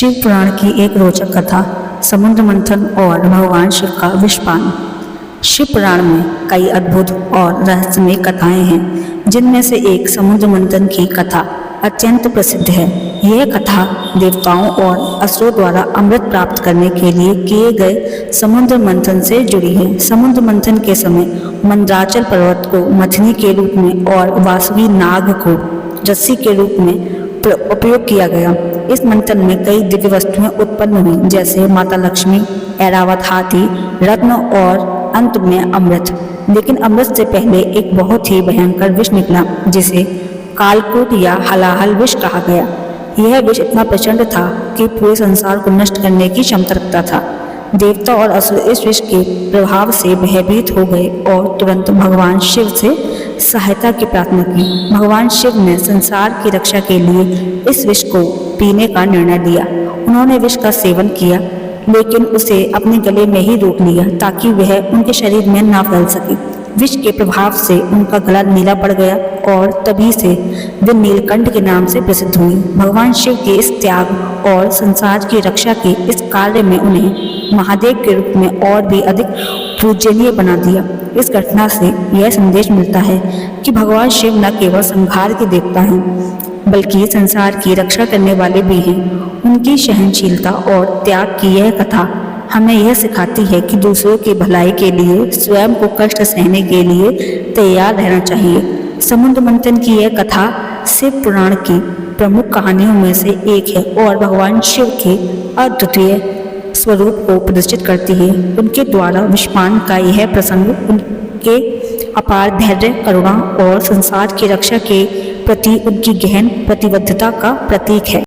शिव पुराण की एक रोचक कथा, समुद्र मंथन और भगवान शिव का विषपान। शिव पुराण में कई अद्भुत और रहस्यमय कथाएं हैं, जिनमें से एक समुद्र मंथन की कथा अत्यंत प्रसिद्ध है। यह कथा देवताओं और असुरों द्वारा अमृत प्राप्त करने के लिए किए गए समुद्र मंथन से जुड़ी है। समुद्र मंथन के समय मंदराचल पर्वत को मथनी के रूप में और वासुकी नाग को रस्सी के रूप में उपयोग किया गया। इस मंथन में कई दिव्य वस्तुएं उत्पन्न हुई, जैसे माता लक्ष्मी, ऐरावत हाथी, रत्न और अंत में अमृत। लेकिन अमृत से पहले एक बहुत ही भयंकर विष निकला, जिसे कालकूट या हलाहल विष कहा गया। यह विष इतना प्रचंड था कि पूरे संसार को नष्ट करने की क्षमता रखता था। देवता और असुर इस विष के प्रभाव से भयभीत हो गए और तुरंत भगवान शिव से सहायता की प्रार्थना की। भगवान शिव ने संसार की रक्षा के लिए इस विष को पीने का निर्णय लिया। उन्होंने विष का सेवन किया, लेकिन उसे अपने गले में ही रोक लिया ताकि वह उनके शरीर में ना फैल सके। विष के प्रभाव से उनका गला नीला पड़ गया और तभी से वे नीलकंठ के नाम से प्रसिद्ध हुई। भगवान शिव के इस त्याग और संसार की रक्षा के इस कार्य में उन्हें महादेव के रूप में और भी अधिक पूजनीय बना दिया। इस घटना से यह संदेश मिलता है कि भगवान शिव न केवल संहार के देवता हैं, बल्कि संसार की रक्षा करने वाले भी हैं। उनकी सहनशीलता और त्याग की यह कथा हमें यह सिखाती है कि दूसरों की भलाई के लिए स्वयं को कष्ट सहने के लिए तैयार रहना चाहिए। समुद्र मंथन की यह कथा शिव पुराण की प्रमुख कहानियों में से एक है और भगवान शिव के अद्वितीय स्वरूप को प्रदर्शित करती है। उनके द्वारा विषपान का यह प्रसंग उनके अपार धैर्य, करुणा और संसार की रक्षा के प्रति उनकी गहन प्रतिबद्धता का प्रतीक है।